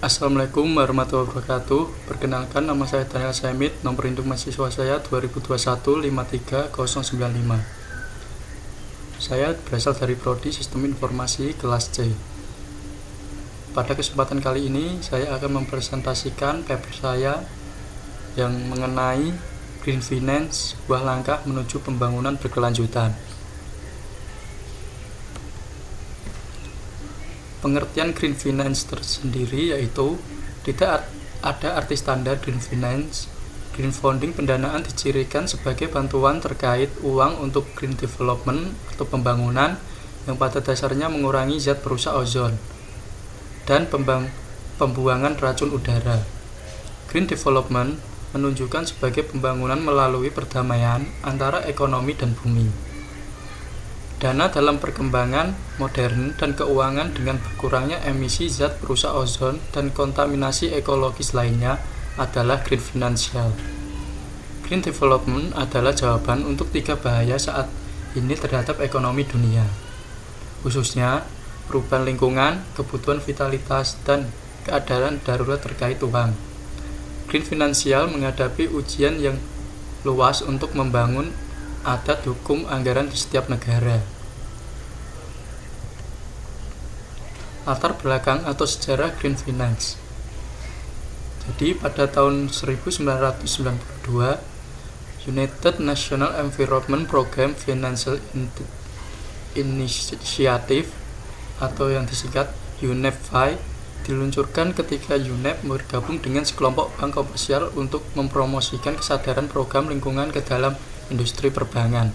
Assalamualaikum warahmatullahi wabarakatuh. Perkenalkan, nama saya Daniel Semit, nomor induk mahasiswa saya 2021-53095. Saya berasal dari Prodi Sistem Informasi kelas C. Pada kesempatan kali ini, saya akan mempresentasikan paper saya yang mengenai Green Finance, sebuah langkah menuju pembangunan berkelanjutan. Pengertian Green Finance tersendiri yaitu tidak ada arti standar Green Finance. Green Funding pendanaan dicirikan sebagai bantuan terkait uang untuk green development atau pembangunan yang pada dasarnya mengurangi zat perusak ozon dan pembuangan racun udara. Green Development menunjukkan sebagai pembangunan melalui perdamaian antara ekonomi dan bumi. Dana dalam perkembangan modern dan keuangan dengan berkurangnya emisi zat perusak ozon dan kontaminasi ekologis lainnya adalah green financial. Green development adalah jawaban untuk 3 bahaya saat ini terhadap ekonomi dunia, khususnya perubahan lingkungan, kebutuhan vitalitas, dan keadaan darurat terkait uang. Green financial menghadapi ujian yang luas untuk membangun adat hukum anggaran di setiap negara. Latar belakang atau sejarah Green Finance. Jadi pada tahun 1992, United National Environment Program Financial Initiative atau yang disingkat UNEP-FI diluncurkan ketika UNEP bergabung dengan sekelompok bank komersial untuk mempromosikan kesadaran program lingkungan ke dalam industri perbankan.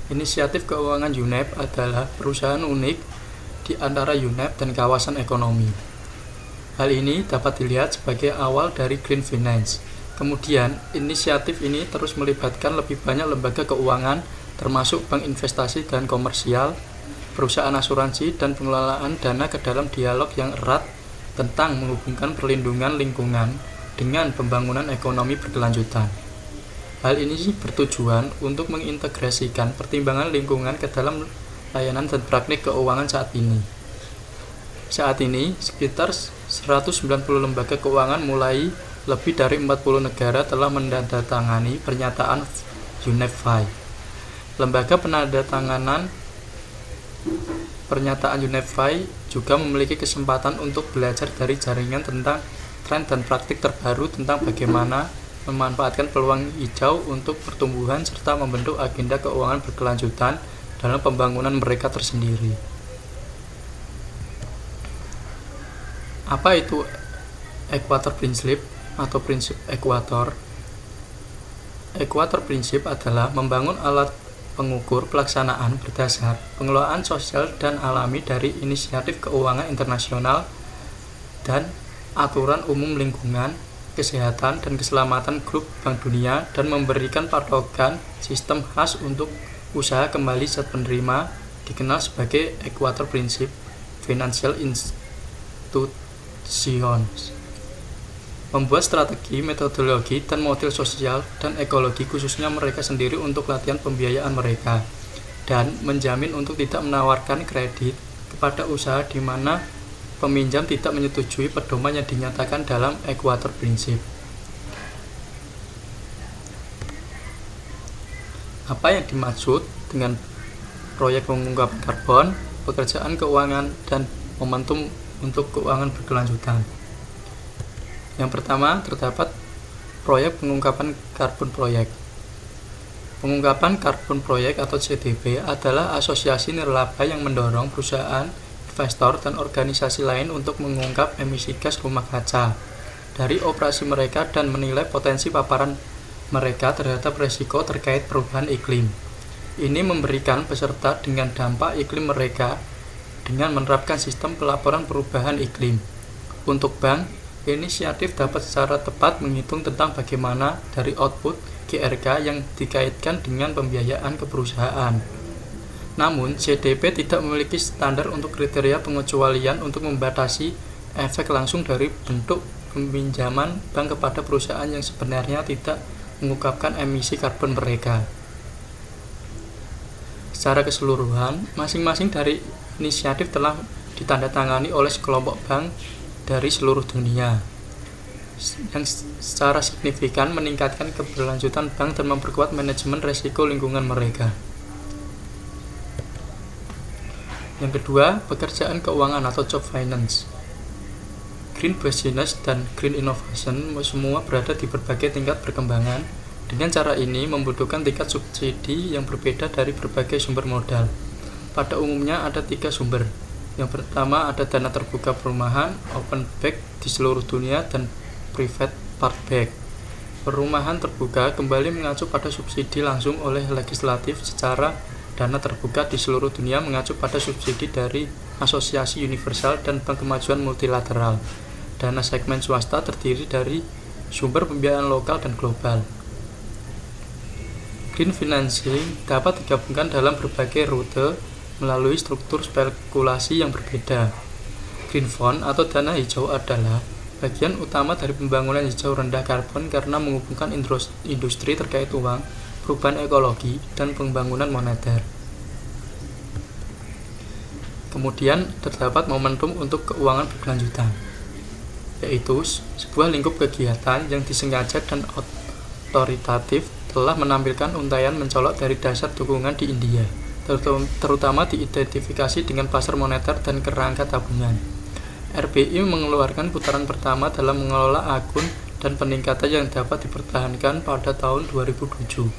Inisiatif keuangan UNEP adalah perusahaan unik di antara UNEP dan kawasan ekonomi. Hal ini dapat dilihat sebagai awal dari Green Finance. Kemudian, inisiatif ini terus melibatkan lebih banyak lembaga keuangan, termasuk bank investasi dan komersial, perusahaan asuransi, dan pengelolaan dana ke dalam dialog yang erat tentang menghubungkan perlindungan lingkungan dengan pembangunan ekonomi berkelanjutan. Hal ini bertujuan untuk mengintegrasikan pertimbangan lingkungan ke dalam layanan dan praktik keuangan saat ini. Saat ini, sekitar 190 lembaga keuangan mulai lebih dari 40 negara telah menandatangani pernyataan UNEP-FI. Lembaga penandatanganan pernyataan UNEP-FI juga memiliki kesempatan untuk belajar dari jaringan tentang tren dan praktik terbaru tentang bagaimana memanfaatkan peluang hijau untuk pertumbuhan serta membentuk agenda keuangan berkelanjutan dalam pembangunan mereka tersendiri. Apa itu Equator Principle atau prinsip ekuator? Equator Principle adalah membangun alat pengukur pelaksanaan berdasar pengelolaan sosial dan alami dari inisiatif keuangan internasional dan aturan umum lingkungan, kesehatan, dan keselamatan grup Bank Dunia dan memberikan patokan sistem khas untuk usaha kembali zat penerima dikenal sebagai Equator Principle Financial Institutions. Membuat strategi, metodologi, dan model sosial dan ekologi khususnya mereka sendiri untuk latihan pembiayaan mereka dan menjamin untuk tidak menawarkan kredit kepada usaha di mana peminjam tidak menyetujui pedoman yang dinyatakan dalam Equator Principle. Apa yang dimaksud dengan proyek pengungkapan karbon, pekerjaan keuangan, dan momentum untuk keuangan berkelanjutan? Yang pertama, terdapat proyek pengungkapan karbon proyek. Pengungkapan karbon proyek atau CDP adalah asosiasi nirlaba yang mendorong perusahaan, investor, dan organisasi lain untuk mengungkap emisi gas rumah kaca dari operasi mereka dan menilai potensi paparan mereka terhadap risiko terkait perubahan iklim. Ini memberikan peserta dengan dampak iklim mereka dengan menerapkan sistem pelaporan perubahan iklim. Untuk bank, inisiatif dapat secara tepat menghitung tentang bagaimana dari output GRK yang dikaitkan dengan pembiayaan ke perusahaan. Namun, CDP tidak memiliki standar untuk kriteria pengecualian untuk membatasi efek langsung dari bentuk peminjaman bank kepada perusahaan yang sebenarnya tidak mengungkapkan emisi karbon mereka. Secara keseluruhan, masing-masing dari inisiatif telah ditandatangani oleh sekelompok bank dari seluruh dunia, yang secara signifikan meningkatkan keberlanjutan bank dan memperkuat manajemen risiko lingkungan mereka. Yang kedua, pekerjaan keuangan atau job finance. Green business dan green innovation semua berada di berbagai tingkat perkembangan. Dengan cara ini membutuhkan tingkat subsidi yang berbeda dari berbagai sumber modal. Pada umumnya ada 3 sumber. Yang pertama ada dana terbuka perumahan, open bank di seluruh dunia, dan private part bank. Perumahan terbuka kembali mengacu pada subsidi langsung oleh legislatif, secara dana terbuka di seluruh dunia mengacu pada subsidi dari Asosiasi Universal dan Bank Kemajuan Multilateral. Dana segmen swasta terdiri dari sumber pembiayaan lokal dan global. Green financing dapat digabungkan dalam berbagai rute melalui struktur spekulasi yang berbeda. Green fund atau dana hijau adalah bagian utama dari pembangunan hijau rendah karbon karena menghubungkan industri terkait uang, perubahan ekologi, dan pembangunan moneter. Kemudian terdapat momentum untuk keuangan berkelanjutan, yaitu sebuah lingkup kegiatan yang disengaja dan otoritatif telah menampilkan untaian mencolok dari dasar dukungan di India, terutama diidentifikasi dengan pasar moneter dan kerangka tabungan. RBI mengeluarkan putaran pertama dalam mengelola akun dan peningkatan yang dapat dipertahankan pada tahun 2007,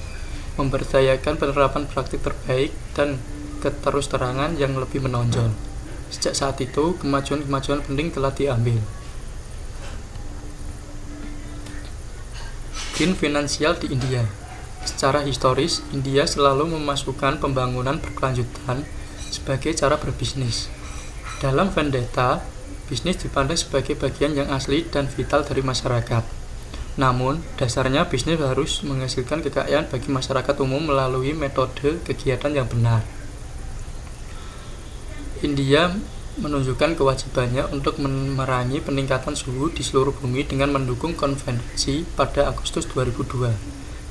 memberdayakan penerapan praktik terbaik dan keterus-terangan yang lebih menonjol. Sejak saat itu, kemajuan-kemajuan penting telah diambil. Green finansial di India. Secara historis, India selalu memasukkan pembangunan berkelanjutan sebagai cara berbisnis. Dalam Vendetta, bisnis dipandang sebagai bagian yang asli dan vital dari masyarakat. Namun, dasarnya bisnis harus menghasilkan kekayaan bagi masyarakat umum melalui metode kegiatan yang benar. India menunjukkan kewajibannya untuk memerangi peningkatan suhu di seluruh bumi dengan mendukung konvensi pada Agustus 2002,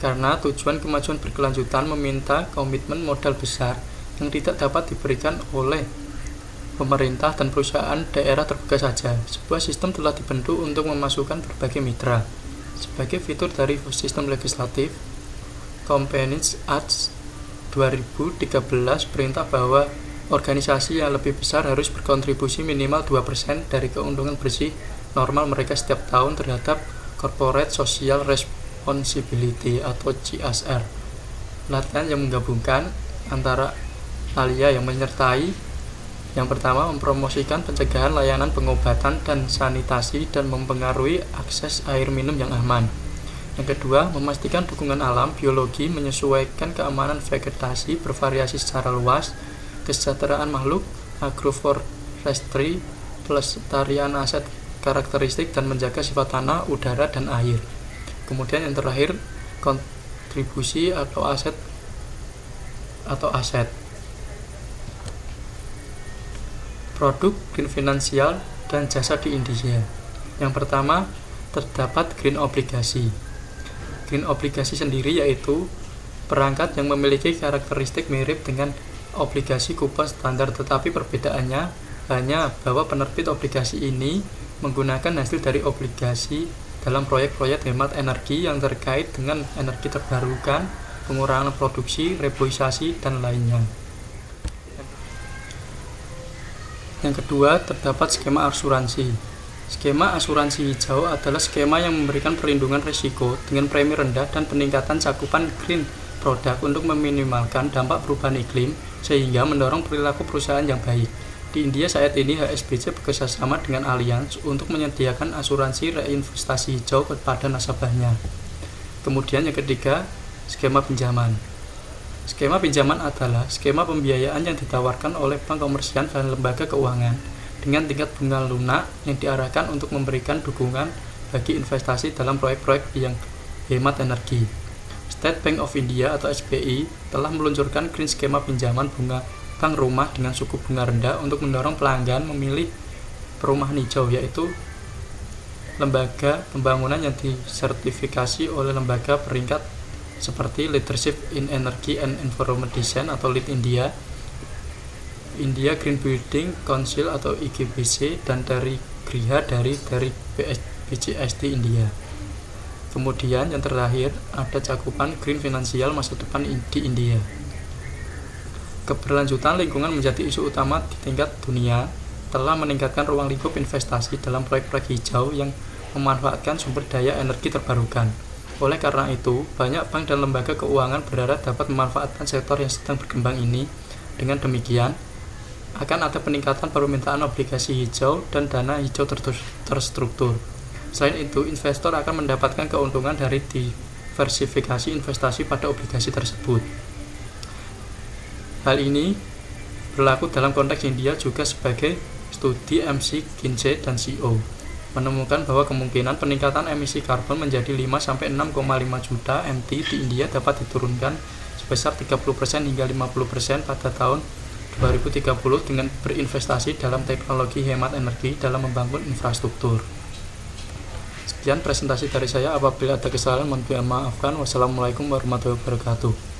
karena tujuan kemajuan berkelanjutan meminta komitmen modal besar yang tidak dapat diberikan oleh pemerintah dan perusahaan daerah terbuka saja. Sebuah sistem telah dibentuk untuk memasukkan berbagai mitra. Sebagai fitur dari sistem legislatif, Companies Act 2013 perintah bahwa organisasi yang lebih besar harus berkontribusi minimal 2% dari keuntungan bersih normal mereka setiap tahun terhadap Corporate Social Responsibility atau CSR. Pelatihan yang menggabungkan antara alia yang menyertai yang pertama, mempromosikan pencegahan layanan pengobatan dan sanitasi dan mempengaruhi akses air minum yang aman. Yang kedua, memastikan dukungan alam, biologi, menyesuaikan keamanan vegetasi bervariasi secara luas, kesejahteraan makhluk, agroforestry, pelestarian aset karakteristik, dan menjaga sifat tanah, udara, dan air. Kemudian yang terakhir, kontribusi atau aset. Produk green finansial dan jasa di India. Yang pertama, terdapat green obligasi. Green obligasi sendiri yaitu perangkat yang memiliki karakteristik mirip dengan obligasi kupon standar, tetapi perbedaannya hanya bahwa penerbit obligasi ini menggunakan hasil dari obligasi dalam proyek-proyek hemat energi yang terkait dengan energi terbarukan, pengurangan produksi, reboisasi, dan lainnya. Yang kedua, terdapat skema asuransi. Skema asuransi hijau adalah skema yang memberikan perlindungan risiko dengan premi rendah dan peningkatan cakupan green produk untuk meminimalkan dampak perubahan iklim sehingga mendorong perilaku perusahaan yang baik. Di India saat ini HSBC bekerjasama dengan Allianz untuk menyediakan asuransi reinvestasi hijau kepada nasabahnya. Kemudian yang ketiga, skema pinjaman. Skema pinjaman adalah skema pembiayaan yang ditawarkan oleh bank komersial dan lembaga keuangan dengan tingkat bunga lunak yang diarahkan untuk memberikan dukungan bagi investasi dalam proyek-proyek yang hemat energi. State Bank of India atau SBI telah meluncurkan green skema pinjaman bunga bank rumah dengan suku bunga rendah untuk mendorong pelanggan memilih perumahan hijau, yaitu lembaga pembangunan yang disertifikasi oleh lembaga peringkat seperti Leadership in Energy and Environment Design atau LEED India, India Green Building Council atau IGBC, dan dari Griha dari BGST India. Kemudian yang terakhir ada cakupan green finansial masa depan di India. Keberlanjutan lingkungan menjadi isu utama di tingkat dunia, telah meningkatkan ruang lingkup investasi dalam proyek-proyek hijau yang memanfaatkan sumber daya energi terbarukan. Oleh karena itu, banyak bank dan lembaga keuangan berharap dapat memanfaatkan sektor yang sedang berkembang ini. Dengan demikian, akan ada peningkatan permintaan obligasi hijau dan dana hijau terstruktur. Selain itu, investor akan mendapatkan keuntungan dari diversifikasi investasi pada obligasi tersebut. Hal ini berlaku dalam konteks India juga sebagai studi McKinsey dan CO menemukan bahwa kemungkinan peningkatan emisi karbon menjadi 5-6,5 juta MT di India dapat diturunkan sebesar 30% hingga 50% pada tahun 2030 dengan berinvestasi dalam teknologi hemat energi dalam membangun infrastruktur. Sekian presentasi dari saya. Apabila ada kesalahan mohon dimaafkan. Wassalamualaikum warahmatullahi wabarakatuh.